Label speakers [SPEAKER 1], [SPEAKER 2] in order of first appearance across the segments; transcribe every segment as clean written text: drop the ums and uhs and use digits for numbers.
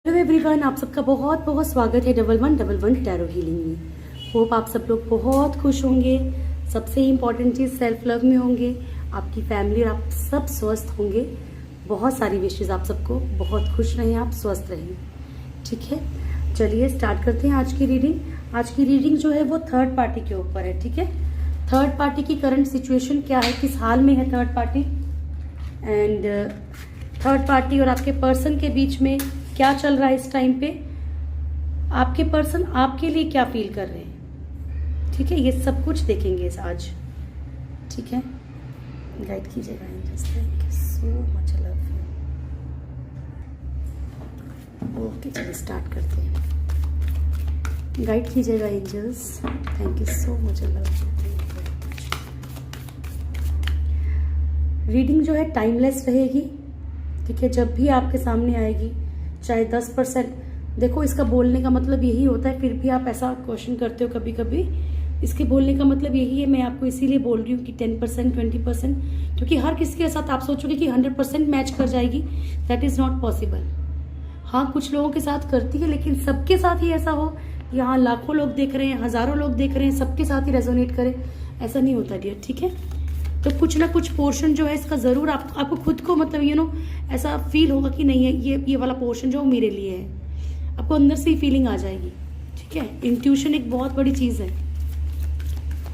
[SPEAKER 1] Hello everyone, आप सबका बहुत बहुत स्वागत है 1111 टैरो हीलिंग में। होप आप सब लोग बहुत खुश होंगे। सबसे इम्पॉर्टेंट चीज़ सेल्फ लव में होंगे, आपकी फैमिली और आप सब स्वस्थ होंगे। बहुत सारी विशेष आप सबको, बहुत खुश रहें, आप स्वस्थ रहें। ठीक है, चलिए स्टार्ट करते हैं आज की रीडिंग। आज की रीडिंग जो है वो थर्ड पार्टी के ऊपर है। ठीक है, थर्ड पार्टी की करंट सिचुएशन क्या है, किस हाल में है third party, and third party और आपके पर्सन के बीच में क्या चल रहा है इस टाइम पे, आपके पर्सन आपके लिए क्या फील कर रहे हैं। ठीक है, ये सब कुछ देखेंगे आज। ठीक है, गाइड कीजिएगा angels. Thank you so much, love you. Okay, चलिए स्टार्ट करते हैं। गाइड कीजिएगा angels. Thank you so much, love you. Reading जो है टाइमलेस रहेगी। ठीक है, जब भी आपके सामने आएगी, चाहे 10%, देखो इसका बोलने का मतलब यही होता है, फिर भी आप ऐसा क्वेश्चन करते हो कभी कभी। इसके बोलने का मतलब यही है, मैं आपको इसीलिए बोल रही हूँ कि 10%, 20%, क्योंकि हर किसी के साथ आप सोचोगे कि 100% मैच कर जाएगी। That is not possible. हाँ, कुछ लोगों के साथ करती है, लेकिन सबके साथ ही ऐसा हो, यहाँ लाखों लोग देख रहे हैं, हज़ारों लोग देख रहे हैं, सबके साथ ही रेजोनेट करे, ऐसा नहीं होता डियर। ठीक है, तो कुछ ना कुछ पोर्शन जो है इसका ज़रूर आपको खुद को मतलब ऐसा फील होगा कि नहीं है, ये वाला पोर्शन जो मेरे लिए है। आपको अंदर से ही फीलिंग आ जाएगी। ठीक है, इंट्यूशन एक बहुत बड़ी चीज़ है।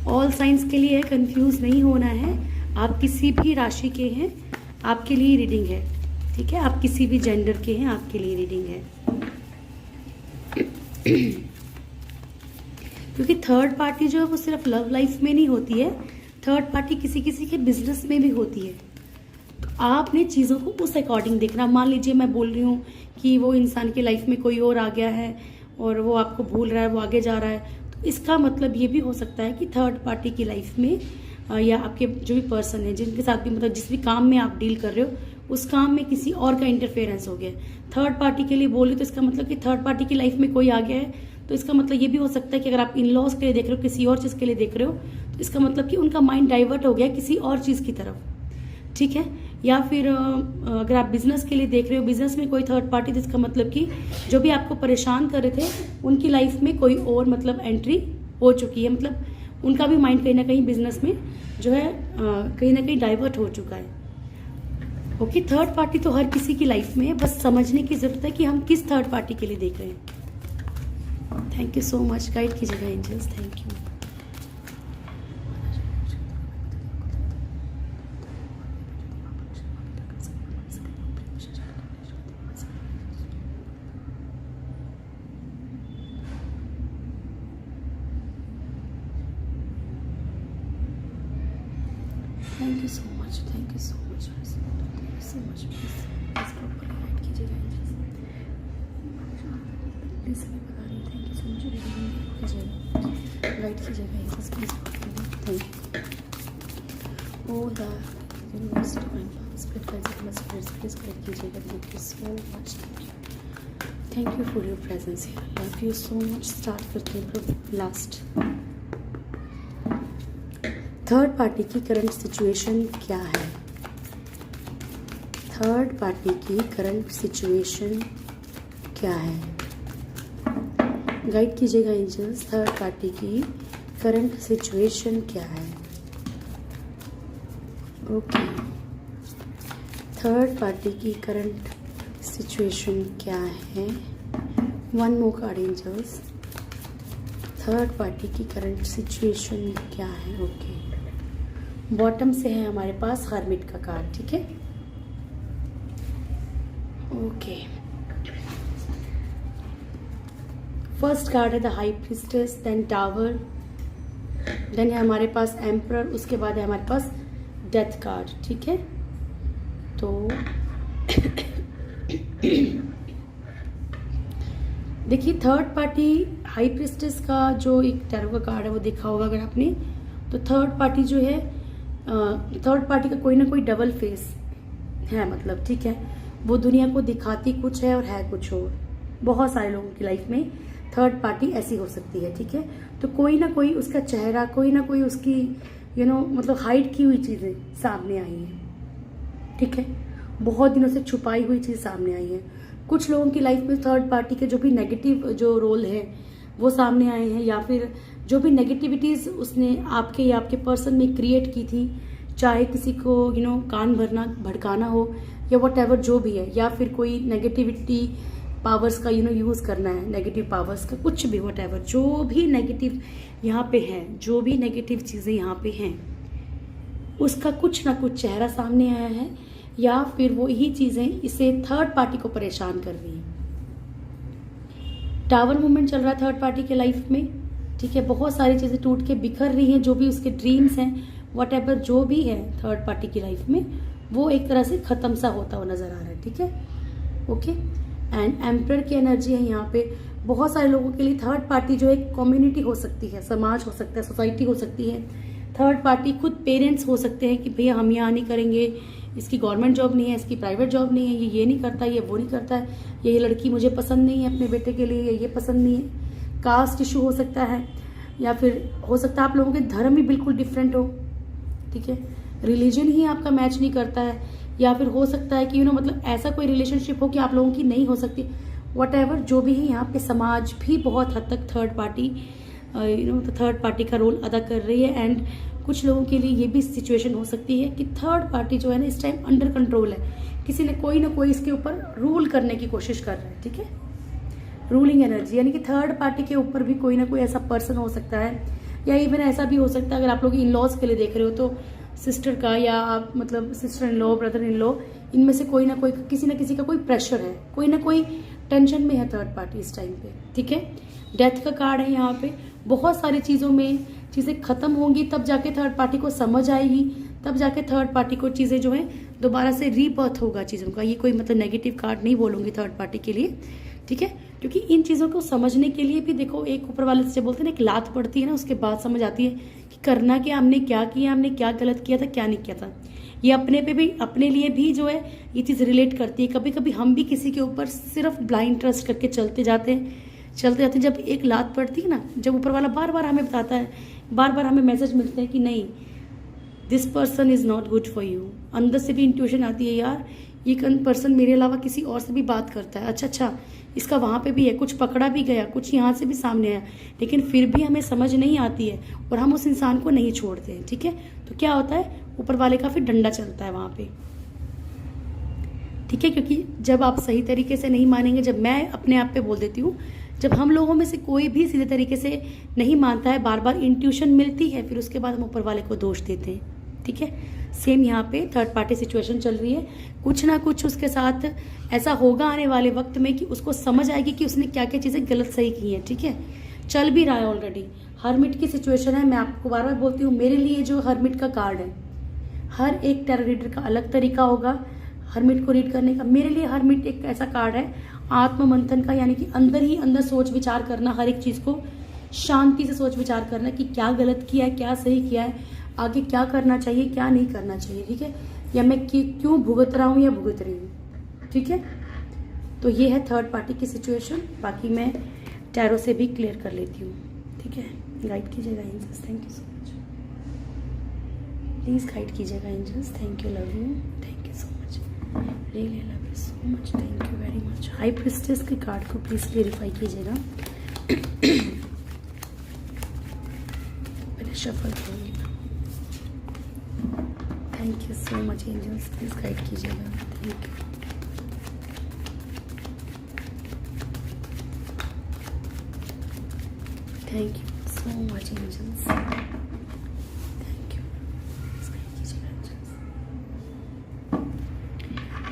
[SPEAKER 1] ऑल साइंस के लिए है, कंफ्यूज नहीं होना है। आप किसी भी राशि के हैं, आपके लिए रीडिंग है। ठीक है, आप किसी भी जेंडर के हैं, आपके लिए रीडिंग है। क्योंकि थर्ड पार्टी जो है वो सिर्फ लव लाइफ में नहीं होती है, थर्ड पार्टी किसी किसी के बिजनेस में भी होती है। तो आपने चीज़ों को उस अकॉर्डिंग देखना। मान लीजिए मैं बोल रही हूँ कि वो इंसान की लाइफ में कोई और आ गया है और वो आपको भूल रहा है, वो आगे जा रहा है, तो इसका मतलब ये भी हो सकता है कि थर्ड पार्टी की लाइफ में या आपके जो भी पर्सन है, जिनके साथ भी मतलब जिस भी काम में आप डील कर रहे हो, उस काम में किसी और का इंटरफेरेंस हो गया। थर्ड पार्टी के लिए बोली तो इसका मतलब कि थर्ड पार्टी की लाइफ में कोई आ गया है, तो इसका मतलब ये भी हो सकता है कि अगर आप इन लॉज के लिए देख रहे हो, किसी और चीज़ के लिए देख रहे हो, तो इसका मतलब कि उनका माइंड डाइवर्ट हो गया किसी और चीज़ की तरफ। ठीक है, या फिर अगर आप बिजनेस के लिए देख रहे हो, बिजनेस में कोई थर्ड पार्टी, तो इसका मतलब कि जो भी आपको परेशान कर रहे थे, उनकी लाइफ में कोई और मतलब एंट्री हो चुकी है। मतलब उनका भी माइंड कहीं ना कहीं बिजनेस में जो है कहीं ना कहीं डाइवर्ट हो चुका है। ओके, थर्ड पार्टी तो हर किसी की लाइफ में है, बस समझने की जरूरत है कि हम किस थर्ड पार्टी के लिए देख रहे हैं। Thank you so much, guide कीजिएगा angels. Thank you. Thank you so much, thank you so much, thank you so much. Please proper guide कीजिएगा एंजल्स। प्लीज मैं बता रही हूँ, thank you so much, guide कीजिएगा angels. Please thank you. O the universe divine power spirit guides please guide कीजिएगा। Thank you so much, thank you for your presence here. Love you so much. Start करते हैं last. Third party की current situation क्या है? Third party की current situation क्या है? Guide कीजिएगा एंजल्स। थर्ड पार्टी की करंट सिचुएशन क्या है? ओके, थर्ड पार्टी की करंट सिचुएशन क्या है? One more card angels. Third party की करंट सिचुएशन क्या है? ओके, बॉटम से है हमारे पास हर्मिट का कार्ड। ठीक है, ओके। फर्स्ट कार्ड है the high priestess, then tower, then है हमारे पास एम्परर, उसके बाद है हमारे पास डेथ कार्ड। ठीक है, तो देखिए थर्ड पार्टी हाई प्रीस्टेस का जो एक टैरो का कार्ड है वो देखा होगा अगर आपने, तो थर्ड पार्टी जो है, थर्ड पार्टी का कोई ना कोई डबल फेस है। मतलब ठीक है, वो दुनिया को दिखाती कुछ है और है कुछ और। बहुत सारे लोगों की लाइफ में थर्ड पार्टी ऐसी हो सकती है। ठीक है, तो कोई ना कोई उसका चेहरा, कोई ना कोई उसकी मतलब हाइड की हुई चीज़ें सामने आई हैं। ठीक है, बहुत दिनों से छुपाई हुई चीज़ सामने आई है। कुछ लोगों की लाइफ में थर्ड पार्टी के जो भी नेगेटिव जो रोल है वो सामने आए हैं, या फिर जो भी नेगेटिविटीज उसने आपके या आपके पर्सन में क्रिएट की थी, चाहे किसी को कान भरना भड़काना हो या वट एवर जो भी है, या फिर कोई नेगेटिविटी पावर्स का यूज करना है, नेगेटिव पावर्स का कुछ भी वट एवर जो भी नेगेटिव यहाँ पे है, जो भी नेगेटिव चीजें यहाँ पे हैं, उसका कुछ ना कुछ चेहरा सामने आया है, या फिर वो यही चीजें इसे थर्ड पार्टी को परेशान कर रही हैं। टावर मूवमेंट चल रहा है थर्ड पार्टी के लाइफ में, ठीक है। बहुत सारी चीजें टूट के बिखर रही हैं, जो भी उसके ड्रीम्स हैं, वट एवर जो भी है थर्ड पार्टी की लाइफ में, वो एक तरह से खत्म सा होता हुआ नजर आ रहा है, ठीक है, ओके। एंड एम्परर की एनर्जी है यहाँ पे। बहुत सारे लोगों के लिए थर्ड पार्टी जो एक कम्युनिटी हो सकती है, समाज हो सकता है, सोसाइटी हो सकती है। थर्ड पार्टी खुद पेरेंट्स हो सकते हैं कि भैया हम यहाँ नहीं करेंगे, इसकी गवर्नमेंट जॉब नहीं है, इसकी प्राइवेट जॉब नहीं है, ये नहीं करता, ये वो नहीं करता है, ये लड़की मुझे पसंद नहीं है अपने बेटे के लिए, ये पसंद नहीं है। कास्ट इशू हो सकता है, या फिर हो सकता है आप लोगों के धर्म ही बिल्कुल डिफरेंट हो, ठीक है, रिलीजन ही आपका मैच नहीं करता है, या फिर हो सकता है कि मतलब ऐसा कोई रिलेशनशिप हो कि आप लोगों की नहीं हो सकती। वट एवर जो भी है, यहाँ पे समाज भी बहुत हद तक थर्ड पार्टी का रोल अदा कर रही है। एंड कुछ लोगों के लिए ये भी सिचुएशन हो सकती है कि थर्ड पार्टी जो है ना इस टाइम अंडर कंट्रोल है, किसी ने कोई ना कोई इसके ऊपर रूल करने की कोशिश कर रहा है, ठीक है, रूलिंग एनर्जी, यानी कि थर्ड पार्टी के ऊपर भी कोई ना कोई ऐसा पर्सन हो सकता है, या इवन ऐसा भी हो सकता है अगर आप लोग इन लॉज के लिए देख रहे हो तो सिस्टर का, या आप मतलब sister in law, brother in law, इनमें से कोई ना कोई किसी ना किसी का कोई प्रेशर है, कोई ना कोई टेंशन में है थर्ड पार्टी इस टाइम पे, ठीक है। डेथ का कार्ड है यहाँ पे। बहुत सारी चीजों में चीजें खत्म होंगी, तब जाके थर्ड पार्टी को समझ आएगी, तब जाके थर्ड पार्टी को चीजें जो है दोबारा से रीबर्थ होगा चीजों का। ये कोई मतलब नेगेटिव कार्ड नहीं बोलूंगी थर्ड पार्टी के लिए, ठीक है, क्योंकि इन चीजों को समझने के लिए भी देखो एक ऊपर वाले से बोलते हैं ना, एक लात पड़ती है ना, उसके बाद समझ आती है कि करना क्या, हमने क्या किया, हमने क्या गलत किया था, क्या नहीं किया था। ये अपने लिए भी जो है ये चीज रिलेट करती है। कभी कभी हम भी किसी के ऊपर सिर्फ ब्लाइंड ट्रस्ट करके चलते जाते हैं। जब एक लात पड़ती है ना, जब ऊपर वाला बार बार हमें बताता है, बार बार हमें मैसेज मिलते हैं कि नहीं, this person is not good for you, अंदर से भी इंट्यूशन आती है, यार ये पर्सन मेरे अलावा किसी और से भी बात करता है, अच्छा इसका वहां पे भी है, कुछ पकड़ा भी गया, कुछ यहाँ से भी सामने आया, लेकिन फिर भी हमें समझ नहीं आती है और हम उस इंसान को नहीं छोड़ते हैं, ठीक है। तो क्या होता है, ऊपर वाले का फिर डंडा चलता है वहां पे, ठीक है, क्योंकि जब आप सही तरीके से नहीं मानेंगे, जब मैं अपने आप पे बोल देती हूँ, जब हम लोगों में से कोई भी सीधे तरीके से नहीं मानता है, बार बार इंट्यूशन मिलती है, फिर उसके बाद हम ऊपर वाले को दोष देते हैं, ठीक है। सेम यहाँ पे थर्ड पार्टी सिचुएशन चल रही है, कुछ ना कुछ उसके साथ ऐसा होगा आने वाले वक्त में कि उसको समझ आएगी कि उसने क्या क्या चीजें गलत सही की हैं, ठीक है। चल भी रहा है ऑलरेडी। हरमिट की सिचुएशन है, मैं आपको बार बार बोलती हूँ, मेरे लिए जो हरमिट का कार्ड है, हर एक टैरो रीडर का अलग तरीका होगा हरमिट को रीड करने का। मेरे लिए हरमिट एक ऐसा कार्ड है आत्म मंथन का, यानी कि अंदर ही अंदर सोच विचार करना, हर एक चीज को शांति से सोच विचार करना कि क्या गलत किया है, क्या सही किया है, आगे क्या करना चाहिए, क्या नहीं करना चाहिए, ठीक है, या मैं क्यों भुगत रहा हूँ या भुगत रही हूँ, ठीक है। तो ये है थर्ड पार्टी की सिचुएशन। बाकी मैं टैरो से भी क्लियर कर लेती हूँ, ठीक है। गाइड कीजिएगा angels, thank you so much, please guide कीजिएगा angels, thank you, love you, thank you so much, really love you so much, thank you very much. High priestess के कार्ड को प्लीज क्लेरिफाई कीजिएगा। पहले shuffle करूँगी। Thank you so much angels, please guide कीजिएगा, thank you. Thank you so much angels, thank you, please guide कीजिएगा angels.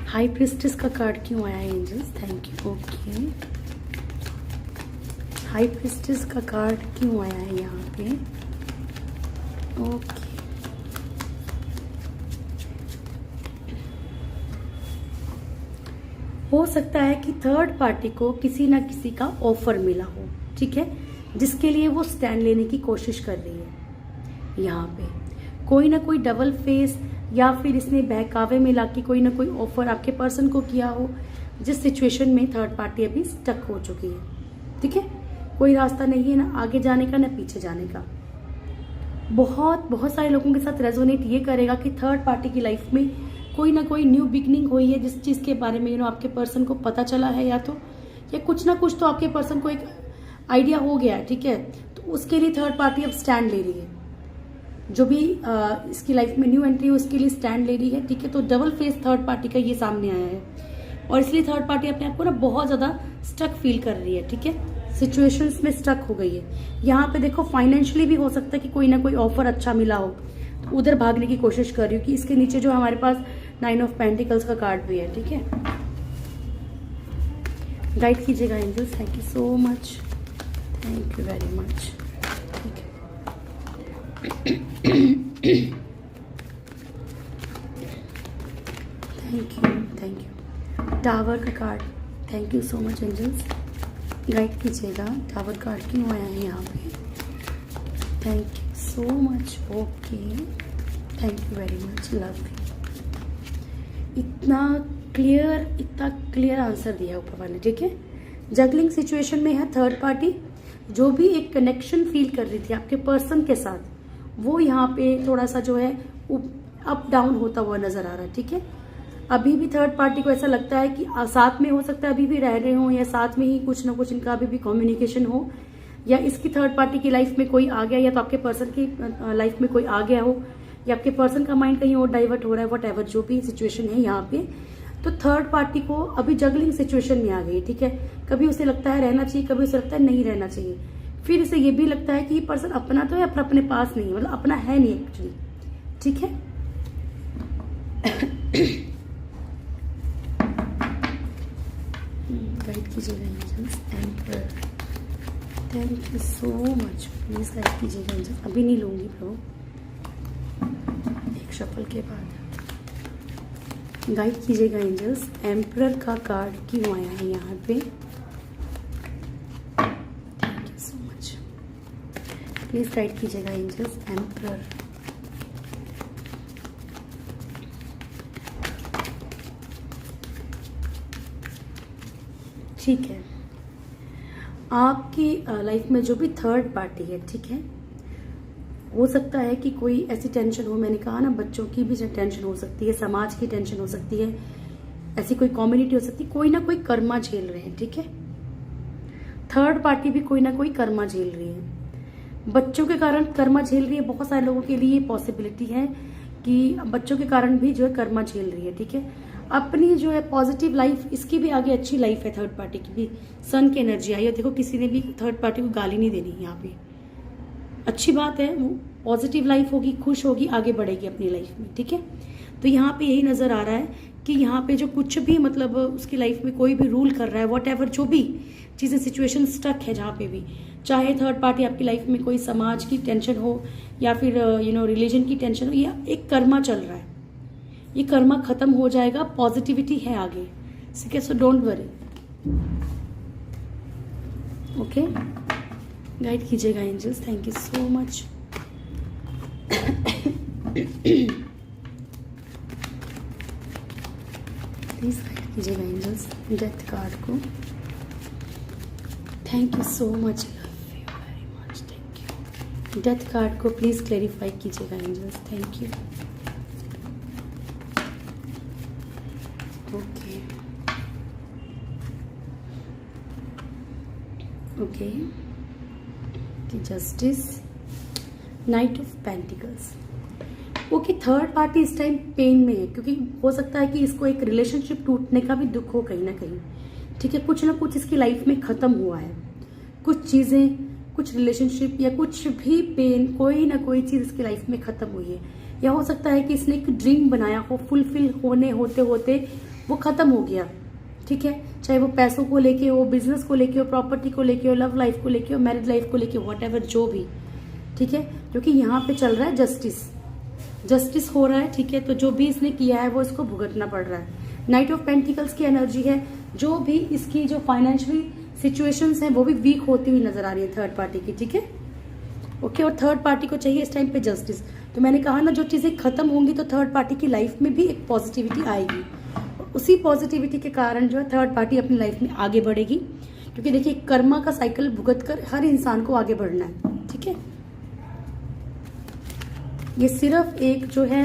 [SPEAKER 1] High priestess का card क्यों आया angels, thank you, okay. High priestess का card क्यों आया है यहाँ पे, ओके। हो सकता है कि थर्ड पार्टी को किसी ना किसी का ऑफर मिला हो, ठीक है, जिसके लिए वो स्टैंड लेने की कोशिश कर रही है। यहाँ पे कोई ना कोई डबल फेस, या फिर इसने बहकावे में लाके कोई ना कोई ऑफर आपके पर्सन को किया हो, जिस सिचुएशन में थर्ड पार्टी अभी स्टक हो चुकी है, ठीक है। कोई रास्ता नहीं है ना आगे जाने का ना पीछे जाने का। बहुत सारे लोगों के साथ रेजोनेट ये करेगा कि थर्ड पार्टी की लाइफ में कोई ना कोई न्यू बिगनिंग हुई है जिस चीज़ के बारे में आपके पर्सन को पता चला है, या कुछ ना कुछ तो आपके पर्सन को एक आइडिया हो गया है, ठीक है। तो उसके लिए थर्ड पार्टी अब स्टैंड ले रही है, जो भी इसकी लाइफ में न्यू एंट्री हो उसके लिए स्टैंड ले रही है, ठीक है। तो डबल फेस थर्ड पार्टी का ये सामने आया है, और इसलिए थर्ड पार्टी अपने आप को ना बहुत ज़्यादा स्टक फील कर रही है, ठीक है। सिचुएशंस में स्टक हो गई है। यहाँ पे देखो फाइनेंशियली भी हो सकता है कि कोई ना कोई ऑफर अच्छा मिला हो, तो उधर भागने की कोशिश कर रही हूँ कि इसके नीचे जो हमारे पास 9 ऑफ पेंटिकल्स का कार्ड भी है, ठीक है। गाइड कीजिएगा angels, thank you so much, thank you very much, ठीक है। Thank you. टावर का card, thank you so much angels, guide कीजिएगा टावर कार्ड क्यों आया है यहाँ पे, thank you so much, okay, thank you very much, love you. इतना क्लियर आंसर दिया ऊपर वाले, ठीक है। जगलिंग सिचुएशन में है थर्ड पार्टी, जो भी एक कनेक्शन फील कर रही थी आपके पर्सन के साथ, वो यहाँ पे थोड़ा सा जो है अप डाउन होता हुआ नजर आ रहा है, ठीक है। अभी भी थर्ड पार्टी को ऐसा लगता है कि साथ में हो सकता है अभी भी रह रहे हो, या साथ में ही कुछ ना कुछ इनका अभी भी कम्युनिकेशन हो, या इसकी थर्ड पार्टी की लाइफ में कोई आ गया, या तो आपके पर्सन की लाइफ में कोई आ गया हो, या आपके पर्सन का माइंड कहीं और डाइवर्ट हो रहा है, वट एवर जो भी सिचुएशन है यहाँ पे। तो थर्ड पार्टी को अभी जगलिंग सिचुएशन में आ गई, ठीक है। कभी उसे लगता है रहना चाहिए, कभी उसे लगता है नहीं रहना चाहिए, फिर इसे ये भी लगता है कि ये पर्सन अपना तो है पर अपने पास नहीं है, मतलब अपना है नहीं एक्चुअली, ठीक है। गाइड कीजिएगा एंजल्स, एम्पर, thank you so much, please guide कीजिएगा एंजल्स। अभी नहीं लूंगी प्रभु, एक शफल के बाद गाइड कीजिएगा एंजल्स। एम्परर का कार्ड क्यों आया है यहाँ पे, thank you so much, please guide कीजिएगा एंजल्स। एम्परर, ठीक है। आपकी लाइफ में जो भी थर्ड पार्टी है, ठीक है, हो सकता है कि कोई ऐसी टेंशन हो, मैंने कहा ना बच्चों की भी टेंशन हो सकती है, समाज की टेंशन हो सकती है, ऐसी कोई कम्युनिटी हो सकती है, कोई ना कोई कर्मा झेल रहे हैं, ठीक है। थर्ड पार्टी भी कोई ना कोई कर्मा झेल रही है, बच्चों के कारण कर्मा झेल रही है। बहुत सारे लोगों के लिए पॉसिबिलिटी है कि बच्चों के कारण भी जो है कर्मा झेल रही है, ठीक है। अपनी जो है पॉजिटिव लाइफ, इसकी भी आगे अच्छी लाइफ है, थर्ड पार्टी की भी सन की एनर्जी आई है। देखो किसी ने भी थर्ड पार्टी को गाली नहीं देनी, यहाँ पे अच्छी बात है, वो पॉजिटिव लाइफ होगी, खुश होगी, आगे बढ़ेगी अपनी लाइफ में, ठीक है। तो यहाँ पे यही नजर आ रहा है कि यहाँ पे जो कुछ भी मतलब उसकी लाइफ में कोई भी रूल कर रहा है, वॉट एवर जो भी चीजें सिचुएशन स्टक है जहाँ पे भी, चाहे थर्ड पार्टी आपकी लाइफ में कोई समाज की टेंशन हो, या फिर रिलीजन की टेंशन हो, या एक कर्मा चल रहा है, ये कर्मा खत्म हो जाएगा, पॉजिटिविटी है आगे, ठीक है। So don't worry, okay. Guide कीजिएगा angels, thank you so much. Please guide कीजिएगा एंजल्स, डेथ कार्ड को, thank you so much, love you very much, thank you. Death card को प्लीज क्लैरिफाई कीजिएगा angels, thank you, okay okay. Justice, knight of pentacles, okay. Third party इस time pain में है, क्योंकि हो सकता है कि इसको एक रिलेशनशिप टूटने का भी दुख हो कहीं ना कहीं, ठीक है। कुछ ना कुछ इसकी लाइफ में खत्म हुआ है, कुछ चीजें, कुछ रिलेशनशिप या कुछ भी पेन, कोई ना कोई चीज इसकी लाइफ में खत्म हुई है। या हो सकता है कि इसने एक ड्रीम बनाया हो, फुलफिल होने होते होते वो खत्म हो गया, ठीक है। चाहे वो पैसों को लेके हो, बिजनेस को लेके हो, प्रॉपर्टी को लेके हो, लव लाइफ को लेके हो, मैरिज लाइफ को लेके हो, वॉट एवर जो भी, ठीक है। क्योंकि यहाँ पे चल रहा है जस्टिस हो रहा है, ठीक है। तो जो भी इसने किया है वो इसको भुगतना पड़ रहा है। नाइट ऑफ पेंटिकल्स की एनर्जी है, जो भी इसकी जो फाइनेंशियली सिचुएशंस हैं वो भी वीक होती हुई नजर आ रही है थर्ड पार्टी की, ठीक है, ओके। और थर्ड पार्टी को चाहिए इस टाइम पे जस्टिस। तो मैंने कहा ना, जो चीजें खत्म होंगी तो थर्ड पार्टी की लाइफ में भी एक पॉजिटिविटी आएगी, उसी पॉजिटिविटी के कारण जो है थर्ड पार्टी अपनी लाइफ में आगे बढ़ेगी। क्योंकि देखिए कर्मा का साइकिल भुगत कर हर इंसान को आगे बढ़ना है, ठीक है। ये सिर्फ एक जो है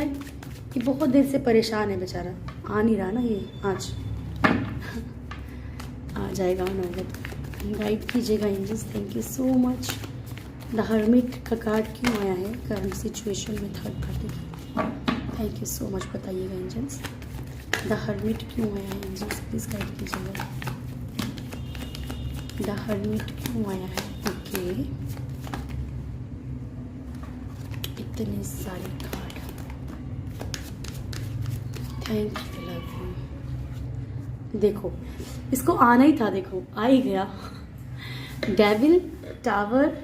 [SPEAKER 1] कि बहुत देर से परेशान है बेचारा, आ नहीं रहा ना ये, आज आ जाएगा उन्होंने। गाइड कीजिएगा angels, thank you so much. The hermit का कार्ड क्यों आया है करंट सिचुएशन में थर्ड पार्टी की? थैंक यू सो मच, बताइएगा एंजल्स। द हर्मिट क्यों आया है एंजल्स, प्लीज़ गाइड कीजिएगा। द हर्मिट क्यों आया है? ओके, इतने सारे card, thank you, love you. देखो इसको आना ही था, देखो आ ही गया। Devil, tower,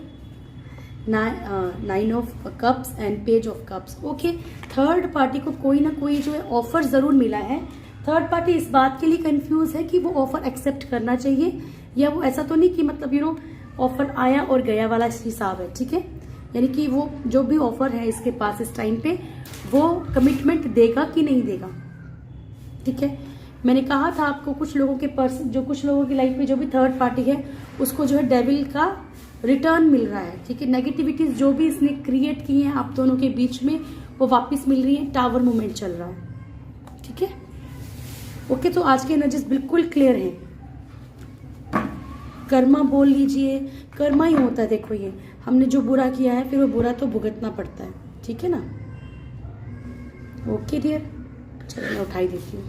[SPEAKER 1] 9 of cups and page of cups. Okay, third party को कोई ना कोई जो है ऑफर ज़रूर मिला है। थर्ड पार्टी इस बात के लिए कंफ्यूज है कि वो ऑफर एक्सेप्ट करना चाहिए या वो, ऐसा तो नहीं कि मतलब ऑफर आया और गया वाला हिसाब है, ठीक है। यानी कि वो जो भी ऑफर है इसके पास इस टाइम पे, वो कमिटमेंट देगा कि नहीं देगा, ठीक है। मैंने कहा था आपको कुछ लोगों के कुछ लोगों की लाइफ में जो भी थर्ड पार्टी है उसको जो है डेविल का रिटर्न मिल रहा है, ठीक है। नेगेटिविटीज जो भी इसने क्रिएट की हैं आप दोनों के बीच में वो वापस मिल रही है। टावर मूवमेंट चल रहा है, ठीक है। ओके, तो आज के एनर्जीज बिल्कुल क्लियर हैं। कर्मा बोल लीजिए, कर्मा ही होता है। देखो ये हमने जो बुरा किया है फिर वो बुरा तो भुगतना पड़ता है, ठीक है ना। ओके डियर, चलो मैं उठाई देती हूँ।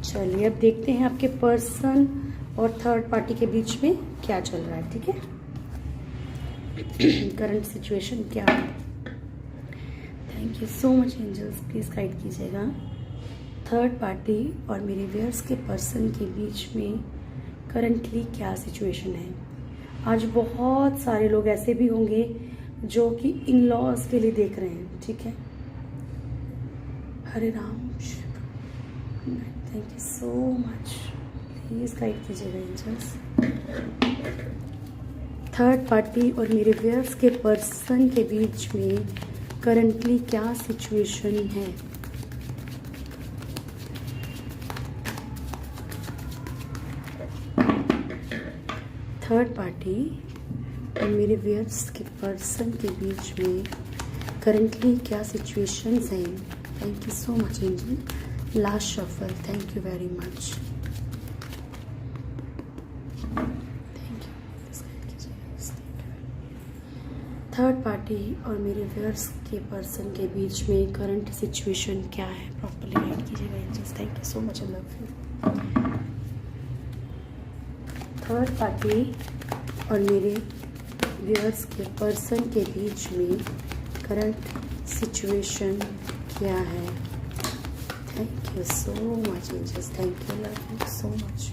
[SPEAKER 1] चलिए अब देखते हैं आपके पर्सन और थर्ड पार्टी के बीच में क्या चल रहा है, ठीक है। करंट सिचुएशन क्या है? Thank you so much angels, please guide कीजिएगा। थर्ड पार्टी और मेरे व्यूअर्स के पर्सन के बीच में करंटली क्या सिचुएशन है। आज बहुत सारे लोग ऐसे भी होंगे जो कि इन लॉज के लिए देख रहे हैं, ठीक है। हरे Ram, thank you so much, please guide कीजिएगा एंजल्स। थर्ड पार्टी और मेरे व्यूअर्स के पर्सन के बीच में करंटली क्या सिचुएशन है। थर्ड पार्टी और मेरे व्यूअर्स के पर्सन के बीच में करंटली क्या सिचुएशंस हैं। Thank you so much angel. Last shuffle, thank you very much, thank you. Third party और मेरे व्यूअर्स के पर्सन के बीच में करंट सिचुएशन क्या है, प्रॉपर्ली गाइड कीजिएगा angels. Thank you so much, I love you. Third party और मेरे व्यूअर्स के पर्सन के बीच में करंट सिचुएशन क्या है। Thank you so much angels, thank you, love you so much.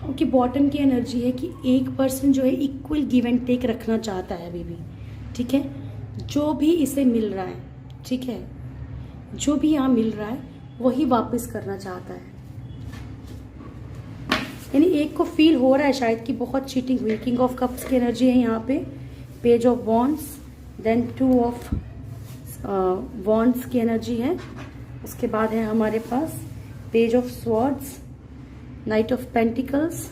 [SPEAKER 1] Okay, bottom की एनर्जी है कि एक पर्सन जो है इक्वल गिव एंड टेक रखना चाहता है अभी भी, ठीक है। जो भी इसे मिल रहा है, ठीक है, जो भी यहाँ मिल रहा है वही वापस करना चाहता है। यानी एक को फील हो रहा है शायद कि बहुत चीटिंग हुई। किंग ऑफ कप्स की एनर्जी है यहाँ पे, page of wands, then 2 of wands की एनर्जी है। उसके बाद है हमारे पास page of swords, knight of pentacles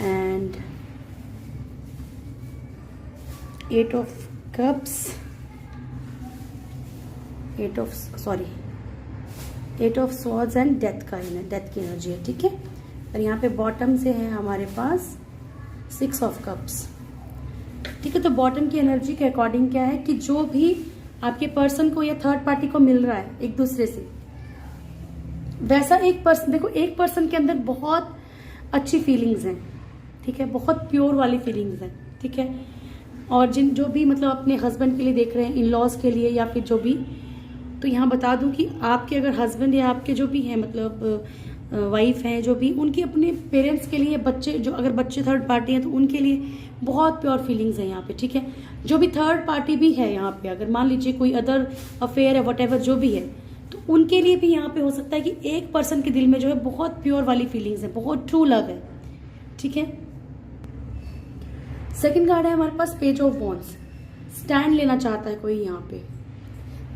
[SPEAKER 1] and 8 of cups, 8 of swords and death की एनर्जी है, ठीक है। और यहाँ पे बॉटम से है हमारे पास 6 ऑफ कप्स, ठीक है। तो बॉटम की एनर्जी के अकॉर्डिंग क्या है कि जो भी आपके पर्सन को या थर्ड पार्टी को मिल रहा है एक दूसरे से, वैसा एक पर्सन, देखो एक पर्सन के अंदर बहुत अच्छी फीलिंग्स हैं, ठीक है, बहुत प्योर वाली फीलिंग्स हैं, ठीक है। और जो भी मतलब अपने हस्बैंड के लिए देख रहे हैं, इन लॉज के लिए या फिर जो भी, तो यहाँ बता दूं कि आपके अगर हस्बैंड या आपके जो भी हैं मतलब वाइफ हैं जो भी, उनके अपने पेरेंट्स के लिए, बच्चे जो अगर बच्चे थर्ड पार्टी हैं तो उनके लिए बहुत प्योर फीलिंग्स हैं यहाँ पे, ठीक है। जो भी थर्ड पार्टी भी है यहाँ पे, अगर मान लीजिए कोई अदर अफेयर है, वट जो भी है, तो उनके लिए भी यहाँ पे हो सकता है कि एक पर्सन के दिल में जो है बहुत प्योर वाली फीलिंग्स है, बहुत ट्रू लव है, ठीक है। सेकेंड कार्ड है हमारे पास पेज ऑफ वॉन्ड्स। स्टैंड लेना चाहता है कोई यहाँ पे,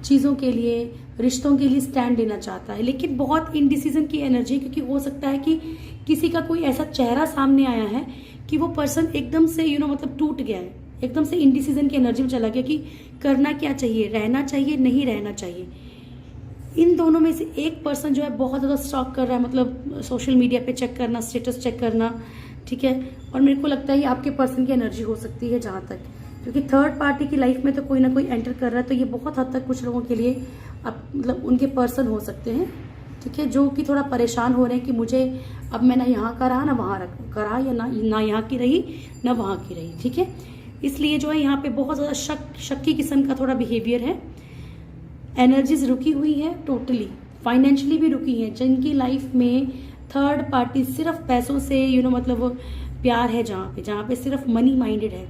[SPEAKER 1] चीज़ों के लिए, रिश्तों के लिए स्टैंड लेना चाहता है, लेकिन बहुत इनडिसीजन की एनर्जी, क्योंकि हो सकता है कि किसी का कोई ऐसा चेहरा सामने आया है कि वो पर्सन एकदम से मतलब टूट गया है, एकदम से इनडिसीजन की एनर्जी में चला गया कि करना क्या चाहिए, रहना चाहिए, नहीं रहना चाहिए। इन दोनों में से एक पर्सन जो है बहुत ज़्यादा स्टॉक कर रहा है, मतलब सोशल मीडिया पे चेक करना, स्टेटस चेक करना, ठीक है। और मेरे को लगता है ये आपके पर्सन की एनर्जी हो सकती है जहाँ तक, क्योंकि थर्ड पार्टी की लाइफ में तो कोई ना कोई एंटर कर रहा है, तो ये बहुत हद तक कुछ लोगों के लिए अब मतलब उनके पर्सन हो सकते हैं, ठीक है, जो कि थोड़ा परेशान हो रहे हैं कि मुझे अब मैं ना यहाँ का रहा ना वहाँ करा, या ना यहाँ की रही ना वहाँ की रही, ठीक है। इसलिए जो है यहाँ पे बहुत ज़्यादा शक्की किस्म का थोड़ा बिहेवियर है। एनर्जीज रुकी हुई है टोटली, फाइनेंशियली भी रुकी है। जिनकी लाइफ में थर्ड पार्टी सिर्फ पैसों से मतलब प्यार है, जहाँ पे सिर्फ मनी माइंडेड है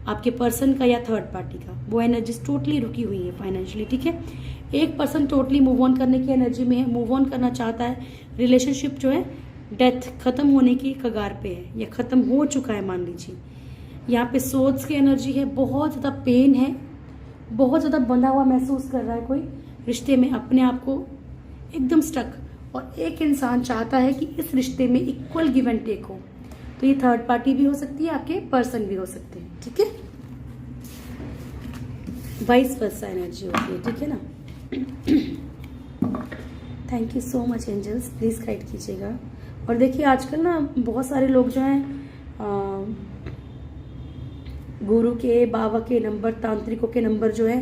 [SPEAKER 1] आपके पर्सन का या थर्ड पार्टी का, वो एनर्जीज टोटली रुकी हुई है फाइनेंशियली, ठीक है। एक पर्सन टोटली मूव ऑन करने की एनर्जी में है, मूव ऑन करना चाहता है। रिलेशनशिप जो है डेथ, खत्म होने की कगार पे है या खत्म हो चुका है मान लीजिए। यहाँ पे सोल्स की एनर्जी है, बहुत ज़्यादा पेन है, बहुत ज़्यादा बंधा हुआ महसूस कर रहा है कोई रिश्ते में, अपने आप को एकदम स्टक। और एक इंसान चाहता है कि इस रिश्ते में इक्वल गिव एंड टेक हो, तो ये थर्ड पार्टी भी हो सकती है, आपके पर्सन भी हो सकते हैं, ठीक है। वाइस वर्सा एनर्जी होती है, ठीक है ना। Thank you so much angels, please guide कीजिएगा। और देखिए आजकल ना बहुत सारे लोग जो हैं गुरु के, बाबा के नंबर, तांत्रिकों के नंबर जो है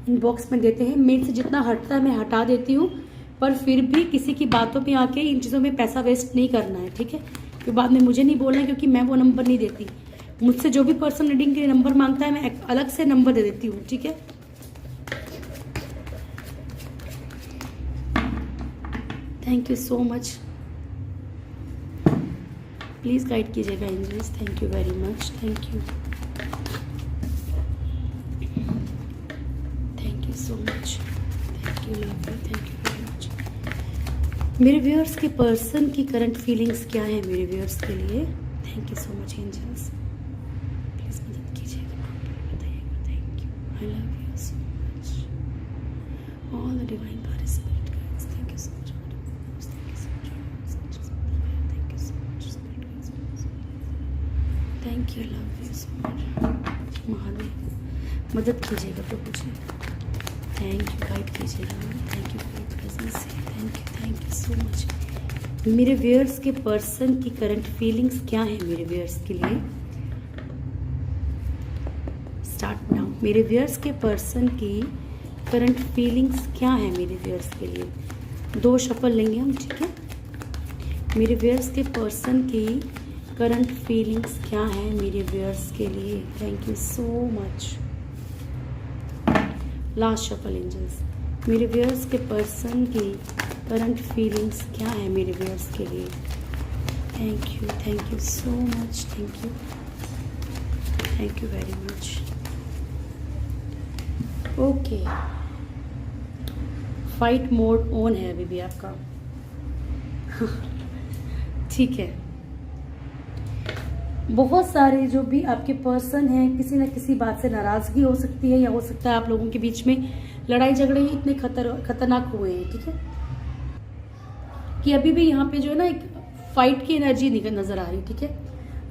[SPEAKER 1] इनबॉक्स में देते हैं। मेरे से जितना हटता है मैं हटा देती हूँ, पर फिर भी किसी की बातों पे आके इन चीज़ों में पैसा वेस्ट नहीं करना है, ठीक है। फिर बाद में मुझे नहीं बोलना है, क्योंकि मैं वो नंबर नहीं देती। मुझसे जो भी पर्सन रीडिंग के लिए नंबर मांगता है मैं एक अलग से नंबर दे देती हूँ, ठीक है। Thank you so much, please guide कीजिएगा angels, thank you very much, thank you so much, thank you, love you, thank you very much. मेरे व्यूअर्स के पर्सन की करंट फीलिंग्स क्या है मेरे व्यूअर्स के लिए? Thank you so much angels, please मदद कीजिएगा, बताइएगा। Thank you, I love you so much, all the divine participant guides, thank you so much, thank you so much, thank you so much, thank you, love you so much. Mahadev मदद कीजिएगा प्रभु जी, thank you, guide कीजिएगा, thank you for your presence, thank you so much. मेरे viewers के person की current feelings क्या है मेरे viewers के लिए? Start now. मेरे व्यूअर्स के पर्सन की करंट फीलिंग्स क्या है मेरे व्यूअर्स के लिए? 2 शफल लेंगे हम, ठीक है। मेरे व्यूअर्स के पर्सन की करंट फीलिंग्स क्या है मेरे व्यूअर्स के लिए? Thank you so much. Last shuffle angels. मेरे व्यूअर्स के पर्सन की करंट फीलिंग्स क्या है मेरे व्यूअर्स के लिए? Thank you so much, thank you very much. Okay, fight mode on है अभी भी आपका ठीक है। बहुत सारे जो भी आपके पर्सन हैं, किसी न किसी बात से नाराज़गी हो सकती है, या हो सकता है आप लोगों के बीच में लड़ाई झगड़े ही इतने खतरनाक हुए हैं, ठीक है, कि अभी भी यहाँ पे जो है ना एक फाइट की एनर्जी नज़र आ रही है, ठीक है।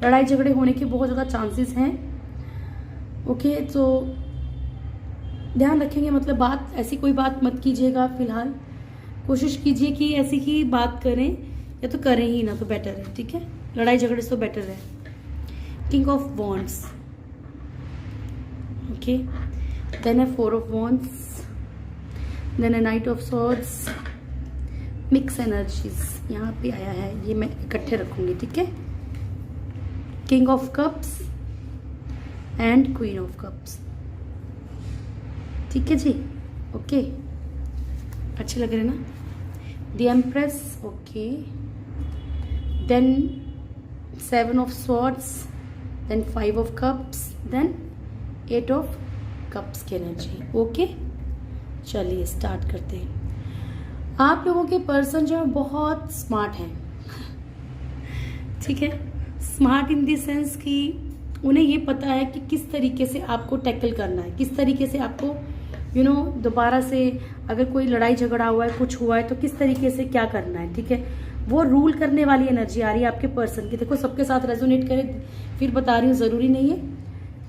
[SPEAKER 1] लड़ाई झगड़े होने के बहुत ज़्यादा चांसेस हैं। ओके, तो ध्यान रखेंगे, मतलब बात ऐसी कोई बात मत कीजिएगा फिलहाल। कोशिश कीजिए कि ऐसी ही बात करें, या तो करें ही ना तो बेटर है, ठीक है। लड़ाई झगड़े से तो बेटर है। King of Wands, okay, then a 4 of Wands, then a Knight of Swords, mix energies यहाँ पे आया है, ये मैं इकट्ठे रखूंगी, ठीक है। King of Cups and Queen of Cups, ठीक है जी, ओके, अच्छे लग रहे ना। The Empress, okay, then 7 of Swords, then 5 of Cups, then 8 of Cups की एनर्जी, ओके। चलिए स्टार्ट करते हैं। आप लोगों के पर्सन जो है बहुत स्मार्ट हैं ठीक है। स्मार्ट इन द सेंस कि उन्हें ये पता है कि किस तरीके से आपको टैकल करना है, किस तरीके से आपको दोबारा से अगर कोई लड़ाई झगड़ा हुआ है, कुछ हुआ है, तो किस तरीके से क्या करना है, ठीक है। वो रूल करने वाली एनर्जी आ रही है आपके पर्सन की। देखो सबके साथ रेजोनेट करे, फिर बता रही हूँ, ज़रूरी नहीं है।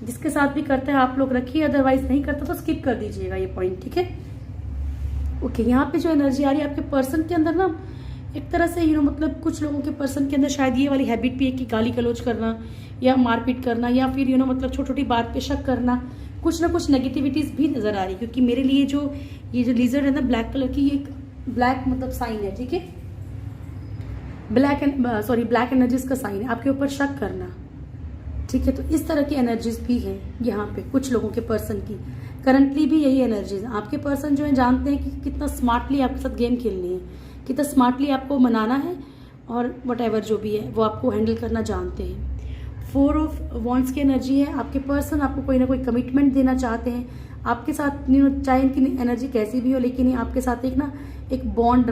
[SPEAKER 1] जिसके साथ भी करते हैं आप लोग रखिए, अदरवाइज नहीं करते तो स्किप कर दीजिएगा ये पॉइंट, ठीक है। ओके, यहाँ पे जो एनर्जी आ रही है आपके पर्सन के अंदर ना, एक तरह से मतलब कुछ लोगों के पर्सन के अंदर शायद ये वाली हैबिट भी है कि गाली गलौज करना या मारपीट करना, या फिर मतलब छोटी छोटी बात पे शक करना, कुछ ना कुछ नेगेटिविटीज भी नजर आ रही है। क्योंकि मेरे लिए ये जो लिजर्ड है ना ब्लैक कलर की, ये एक ब्लैक मतलब साइन है, ठीक है। ब्लैक एनर्जीज का साइन है, आपके ऊपर शक करना, ठीक है। तो इस तरह की एनर्जीज भी है यहाँ पे कुछ लोगों के पर्सन की। करंटली भी यही एनर्जीज। आपके पर्सन जो है जानते हैं कि कितना स्मार्टली आपके साथ गेम खेलनी है, कितना स्मार्टली आपको मनाना है, और वट जो भी है वो आपको हैंडल करना जानते हैं। 4 ऑफ वॉन्ड्स की एनर्जी है। आपके पर्सन आपको कोई ना कोई कमिटमेंट देना चाहते हैं आपके साथ, चाहे इनकी एनर्जी कैसी भी हो, लेकिन ये आपके साथ एक बॉन्ड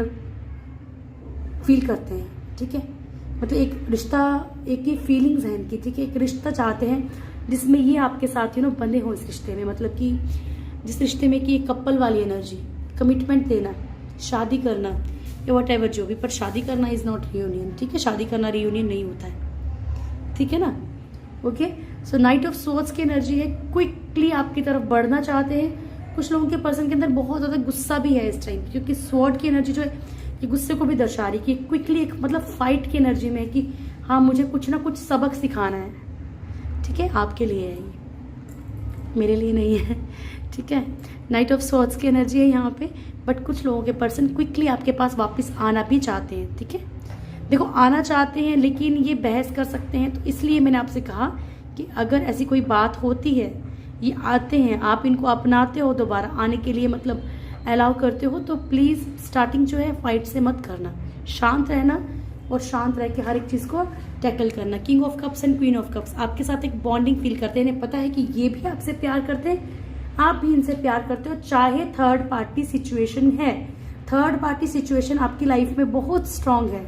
[SPEAKER 1] फील करते हैं, ठीक है। मतलब एक रिश्ता, एक ही फीलिंग्स हैं इनकी, ठीक है। एक रिश्ता चाहते हैं जिसमें ये आपके साथ बंधे हो इस रिश्ते में, मतलब कि जिस रिश्ते में कि कपल वाली एनर्जी, कमिटमेंट देना, शादी करना या वट जो भी, पर शादी करना इज नॉट रियूनियन, ठीक है। शादी करना रियूनियन नहीं होता है, ठीक है ना। Okay, so night of swords की एनर्जी है। क्विकली आपकी तरफ बढ़ना चाहते हैं। कुछ लोगों के पर्सन के अंदर बहुत ज्यादा गुस्सा भी है इस टाइम, क्योंकि स्वॉर्ड की एनर्जी जो है ये गुस्से को भी दर्शा रही कि क्विकली एक मतलब फाइट की एनर्जी में है कि हाँ मुझे कुछ ना कुछ सबक सिखाना है, ठीक है। आपके लिए है ये, मेरे लिए नहीं है, ठीक है। नाइट ऑफ स्वॉर्ड्स की एनर्जी है यहाँ पे। बट कुछ लोगों के पर्सन क्विकली आपके पास वापस आना भी चाहते हैं, ठीक है। देखो आना चाहते हैं, लेकिन ये बहस कर सकते हैं। तो इसलिए मैंने आपसे कहा कि अगर ऐसी कोई बात होती है, ये आते हैं, आप इनको अपनाते हो, दोबारा आने के लिए मतलब अलाउ करते हो, तो प्लीज़ स्टार्टिंग जो है फाइट से मत करना, शांत रहना और शांत रह के हर एक चीज़ को टैकल करना। King of cups and queen of cups आपके साथ एक बॉन्डिंग फील करते हैं। इन्हें पता है कि ये भी आपसे प्यार करते हैं, आप भी इनसे प्यार करते हो, चाहे थर्ड पार्टी सिचुएशन है। थर्ड पार्टी सिचुएशन आपकी लाइफ में बहुत स्ट्रांग है।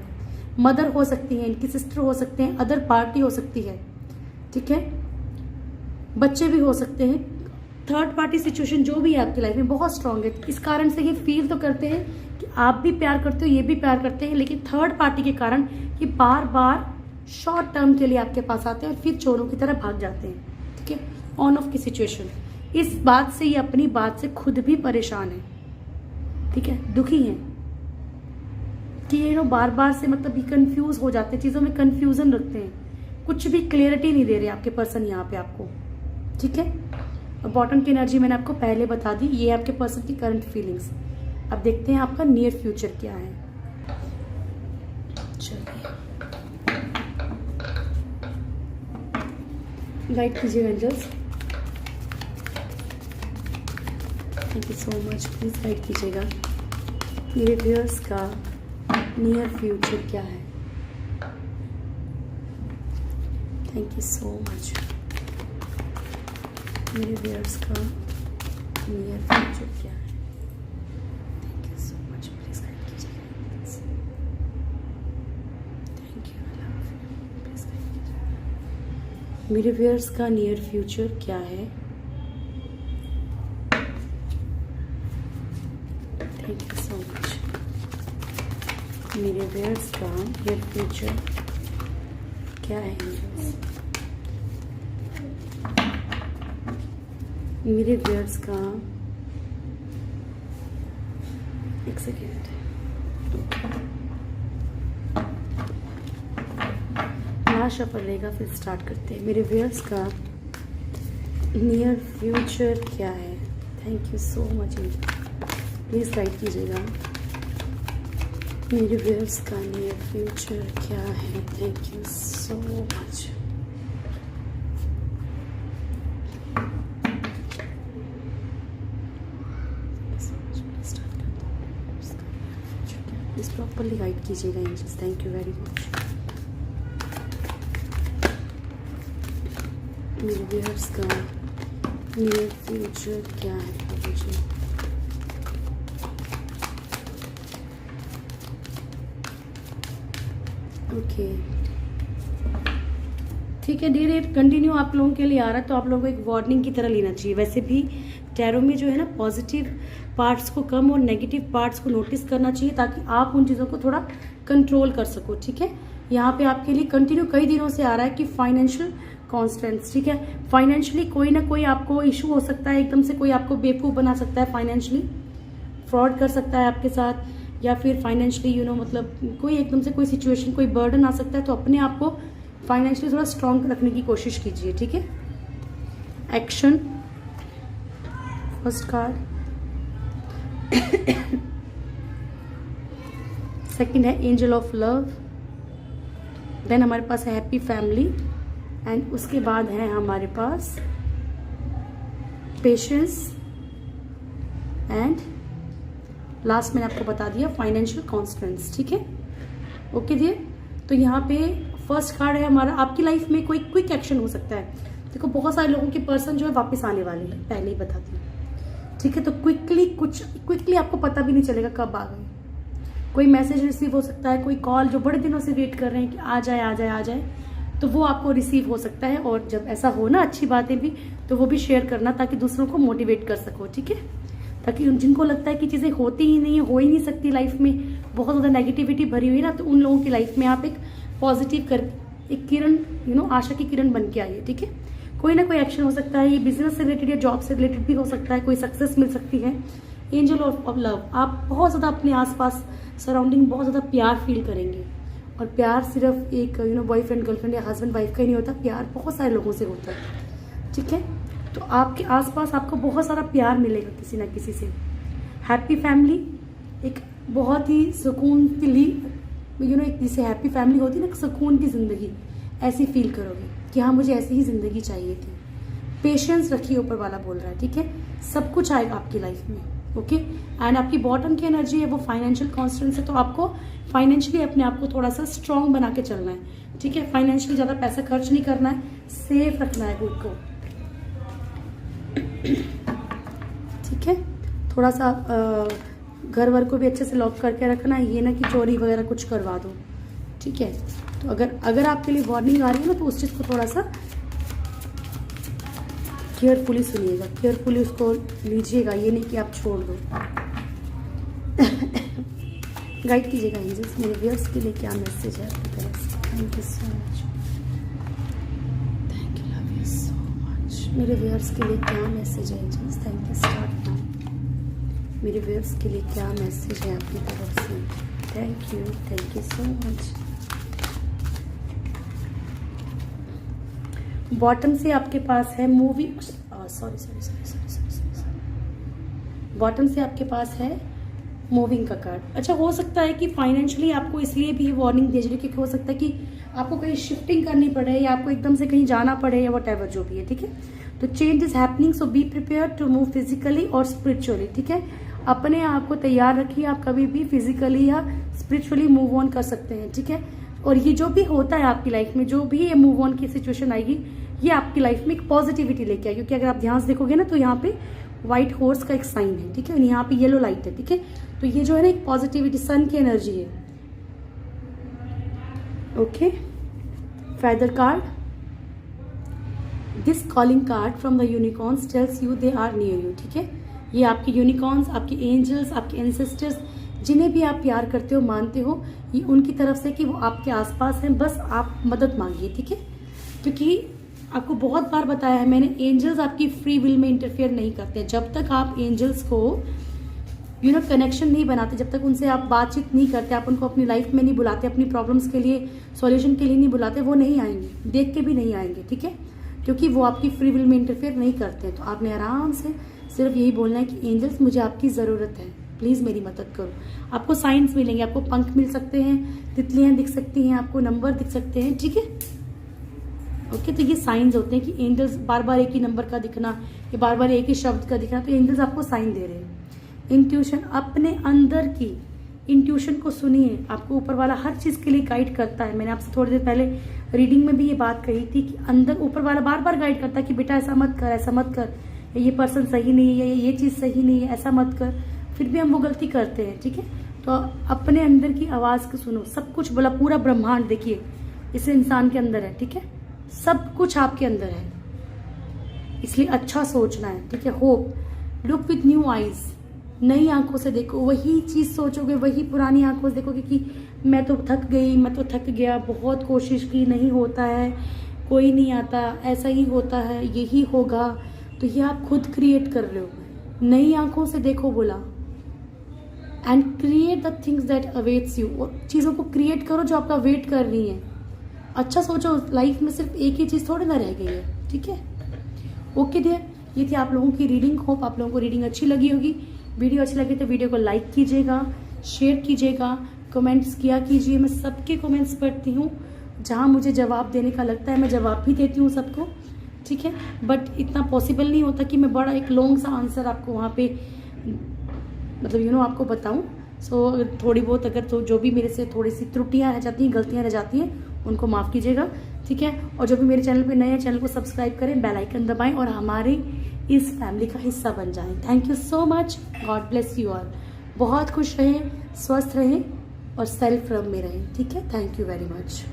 [SPEAKER 1] मदर हो सकती है, इनकी सिस्टर हो सकते हैं, अदर पार्टी हो सकती है, ठीक है, बच्चे भी हो सकते हैं। थर्ड पार्टी सिचुएशन जो भी है आपकी लाइफ में बहुत स्ट्रांग है। इस कारण से ये फील तो करते हैं कि आप भी प्यार करते हो, ये भी प्यार करते हैं, लेकिन थर्ड पार्टी के कारण ये बार बार शॉर्ट टर्म के लिए आपके पास आते हैं और फिर चोरों की तरह भाग जाते हैं, ठीक है। ऑन ऑफ की सिचुएशन, इस बात से ये अपनी बात से खुद भी परेशान है, ठीक है, दुखी है कि ये बार बार से मतलब ये कंफ्यूज हो जाते हैं, चीजों में कंफ्यूजन रखते हैं, कुछ भी क्लियरिटी नहीं दे रहे आपके पर्सन यहाँ पे आपको, ठीक है। बॉटम की एनर्जी मैंने आपको पहले बता दी, ये आपके पर्सन की करंट फीलिंग्स। अब देखते हैं आपका नियर फ्यूचर क्या है। चलिए गाइड कीजिए angels, thank you so much, please guide कीजिएगा मेरे व्यूअर्स का नियर फ्यूचर क्या है। थैंक यू सो मच, मेरे व्यूअर्स का नियर फ्यूचर क्या है। Thank you so much, please guide कीजिएगा। Thank you, I love you, please guide कीजिएगा मेरे व्यूअर्स का नियर फ्यूचर क्या है। थैंक यू सो मच, मेरे व्यूअर्स का नियर फ्यूचर क्या है। मेरे व्यूअर्स का, एक सेकेंड, लास्ट शफल रहेगा फिर स्टार्ट करते हैं। मेरे व्यूअर्स का नियर फ्यूचर क्या है। Thank you so much, please guide कीजिएगा मेरे व्यूअर्स का नियर फ्यूचर क्या है। Thank you so much. Please properly guide कीजिएगा angels, thank you very much. मेरे व्यूअर्स का नियर फ्यूचर क्या है मुझे। ओके ठीक है, धीरे कंटिन्यू आप लोगों के लिए आ रहा है, तो आप लोगों को एक वार्निंग की तरह लेना चाहिए। वैसे भी टैरो में जो है ना पॉजिटिव पार्ट्स को कम और नेगेटिव पार्ट्स को नोटिस करना चाहिए ताकि आप उन चीज़ों को थोड़ा कंट्रोल कर सको, ठीक है। यहाँ पे आपके लिए कंटिन्यू कई दिनों से आ रहा है कि फाइनेंशियल कॉन्स्टेंट्स, ठीक है। फाइनेंशियली कोई ना कोई आपको इशू हो सकता है, एकदम से कोई आपको बेवकूफ़ बना सकता है, फाइनेंशियली फ्रॉड कर सकता है आपके साथ, या फिर फाइनेंशियली मतलब कोई एकदम से कोई सिचुएशन, कोई बर्डन आ सकता है। तो अपने आप को फाइनेंशियली थोड़ा स्ट्रांग रखने की कोशिश कीजिए, ठीक है। एक्शन, फर्स्ट कार्ड, सेकंड है एंजल ऑफ लव, देन हमारे पास है हैप्पी फैमिली, एंड उसके बाद है हमारे पास पेशेंस, एंड लास्ट मैंने आपको बता दिया फाइनेंशियल कॉन्स्टेंट्स, ठीक है। ओके जी, तो यहाँ पे फर्स्ट कार्ड है हमारा, आपकी लाइफ में कोई क्विक एक्शन हो सकता है। देखो बहुत सारे लोगों के पर्सन जो है वापस आने वाले हैं, पहले ही बताती हूँ, ठीक है। तो क्विकली आपको पता भी नहीं चलेगा कब आ गए। कोई मैसेज रिसीव हो सकता है, कोई कॉल जो बड़े दिनों से वेट कर रहे हैं कि आ जाए आ जाए आ जाए, तो वो आपको रिसीव हो सकता है। और जब ऐसा हो ना, अच्छी बातें भी, तो वो भी शेयर करना ताकि दूसरों को मोटिवेट कर सको, ठीक है। ताकि जिनको लगता है कि चीज़ें होती ही नहीं, हो ही नहीं सकती लाइफ में, बहुत ज़्यादा नेगेटिविटी भरी हुई ना, तो उन लोगों की लाइफ में आप एक पॉजिटिव एक किरण आशा की किरण बन के आइए, ठीक है। कोई ना कोई एक्शन हो सकता है, ये बिजनेस से रिलेटेड या जॉब से रिलेटेड भी हो सकता है, कोई सक्सेस मिल सकती है। एंजल ऑफ लव, आप बहुत ज़्यादा अपने आसपास सराउंडिंग बहुत ज़्यादा प्यार फील करेंगे। और प्यार सिर्फ एक बॉयफ्रेंड गर्लफ्रेंड या हस्बैंड वाइफ का ही नहीं होता, प्यार बहुत सारे लोगों से होता है, ठीक है। तो आपके आसपास आपको बहुत सारा प्यार मिलेगा किसी ना किसी से। हैप्पी फैमिली, एक बहुत ही सुकून की एक जिसे हैप्पी फैमिली होती है ना, सुकून की ज़िंदगी, ऐसी फील करोगे कि हाँ मुझे ऐसी ही ज़िंदगी चाहिए थी। पेशेंस रखिए, ऊपर वाला बोल रहा है, ठीक है। सब कुछ आएगा आपकी लाइफ में, ओके। एंड आपकी बॉटम की एनर्जी है वो फाइनेंशियल कॉन्स्टेंस है, तो आपको फाइनेंशियली अपने आप को थोड़ा सा स्ट्रांग बना के चलना है, ठीक है। फाइनेंशियली ज़्यादा पैसा खर्च नहीं करना है, सेफ रखना है खुद को, ठीक है। थोड़ा सा घर वर को भी अच्छे से लॉक करके रखना है, ये ना कि चोरी वगैरह कुछ करवा दो, ठीक है। तो अगर आपके लिए वार्निंग आ रही है ना, तो उस चीज़ को थोड़ा सा केयरफुली सुनिएगा, केयरफुली उसको लीजिएगा, ये नहीं कि आप छोड़ दो। गाइड कीजिएगा एंजल्स, मेरे व्यूअर्स के लिए क्या मैसेज है आपकी तरफ से। Thank you so much, thank you, love you so much. मेरे व्यूअर्स के लिए क्या मैसेज है angels, thank you, start now. मेरे व्यूअर्स के लिए क्या मैसेज है आपकी तरफ से, thank you so much. Bottom से आपके पास है मूवी, सॉरी, बॉटम से आपके पास है मूविंग का कार्ड। अच्छा, हो सकता है कि फाइनेंशियली आपको इसलिए भी वार्निंग दे रही है क्योंकि हो सकता है कि आपको कहीं शिफ्टिंग करनी पड़े या आपको एकदम से कहीं जाना पड़े या वट एवर जो भी है, ठीक है। तो change is happening, so be prepare to move physically और स्पिरिचुअली, ठीक है। अपने आप को तैयार रखिए, आप कभी भी फिजिकली या स्पिरिचुअली मूव ऑन कर सकते हैं, ठीक है। और ये जो भी होता है आपकी लाइफ में, जो भी ये मूव ऑन की सिचुएशन आएगी, ये आपकी लाइफ में एक पॉजिटिविटी लेके आएगी। क्योंकि अगर आप ध्यान से देखोगे ना, तो यहाँ पे व्हाइट हॉर्स का एक साइन है, ठीक है, यहाँ पे येलो लाइट है, ठीक है। तो ये जो है ना एक पॉजिटिविटी, सन की एनर्जी है, okay. Feather card, this calling card from the unicorns tells you they are near you, ठीक है। ये आपके यूनिकॉर्न्स, आपके एंजल्स, आपके एंसेस्टर्स, जिन्हें भी आप प्यार करते हो, मानते हो, ये उनकी तरफ से कि वो आपके आसपास हैं, बस आप मदद मांगिए, ठीक है। क्योंकि आपको बहुत बार बताया है मैंने, एंजल्स आपकी फ्री विल में इंटरफेयर नहीं करते। जब तक आप एंजल्स को कनेक्शन नहीं बनाते, जब तक उनसे आप बातचीत नहीं करते, आप उनको अपनी लाइफ में नहीं बुलाते, अपनी प्रॉब्लम्स के लिए सॉल्यूशन के लिए नहीं बुलाते, वो नहीं आएंगे, देख के भी नहीं आएंगे, ठीक है। क्योंकि वो आपकी फ्री विल में इंटरफेयर नहीं करते। तो आपने आराम से सिर्फ यही बोलना है कि एंजल्स मुझे आपकी ज़रूरत है, प्लीज़ मेरी मदद करो। आपको साइंस मिलेंगे, आपको पंख मिल सकते हैं, तितलियाँ दिख सकती हैं, आपको नंबर दिख सकते हैं, ठीक है, ओके। तो ये साइंस होते हैं कि एंजल्स बार बार एक ही नंबर का दिखना या बार बार एक ही शब्द का दिखना, तो एंजल्स आपको साइन दे रहे हैं। इंट्यूशन, अपने अंदर की इंट्यूशन को सुनिए, आपको ऊपर वाला हर चीज़ के लिए गाइड करता है। मैंने आपसे थोड़ी देर पहले रीडिंग में भी ये बात कही थी कि अंदर ऊपर वाला बार बार गाइड करता है कि बेटा ऐसा मत कर, ऐसा मत कर, ये पर्सन सही नहीं है, ये चीज़ सही नहीं है, ऐसा मत कर। फिर भी हम वो गलती करते हैं, ठीक है। तो अपने अंदर की आवाज़ को सुनो। सब कुछ बोला, पूरा ब्रह्मांड देखिए इस इंसान के अंदर है, ठीक है। सब कुछ आपके अंदर है, इसलिए अच्छा सोचना है, ठीक है। Hope, look with new eyes, नई आंखों से देखो। वही चीज़ सोचोगे, वही पुरानी आंखों से देखोगे कि मैं तो थक गई, मैं तो थक गया, बहुत कोशिश की, नहीं होता है, कोई नहीं आता, ऐसा ही होता है, यही होगा। तो ये आप खुद क्रिएट कर रहे हो। नई आंखों से देखो बोला, and create the things that awaits you. और चीज़ों को क्रिएट करो जो आपका वेट कर रही है। अच्छा सोचो, लाइफ में सिर्फ एक ही चीज़ थोड़ी ना रह गई है, ठीक है। ओके डियर, ये थी आप लोगों की रीडिंग। होप आप लोगों को रीडिंग अच्छी लगी होगी। वीडियो अच्छी लगी तो वीडियो को लाइक कीजिएगा, शेयर कीजिएगा, कमेंट्स किया कीजिए। मैं सबके कमेंट्स पढ़ती हूँ, जहाँ मुझे जवाब देने का लगता है मैं जवाब भी देती हूँ सबको, ठीक है। बट इतना पॉसिबल नहीं होता कि मैं बड़ा एक लॉन्ग सा आंसर आपको वहाँ पे मतलब आपको बताऊँ। सो थोड़ी बहुत अगर तो जो भी मेरे से थोड़ी सी त्रुटियाँ रह जाती हैं, गलतियाँ रह जाती हैं, उनको माफ़ कीजिएगा, ठीक है। और जो भी मेरे चैनल पे नए हैं, चैनल को सब्सक्राइब करें, बेल आइकन दबाएं और हमारे इस फैमिली का हिस्सा बन जाएं। Thank you so much, God bless you all. बहुत खुश रहें, स्वस्थ रहें और सेल्फ लव में रहें, ठीक है। Thank you very much.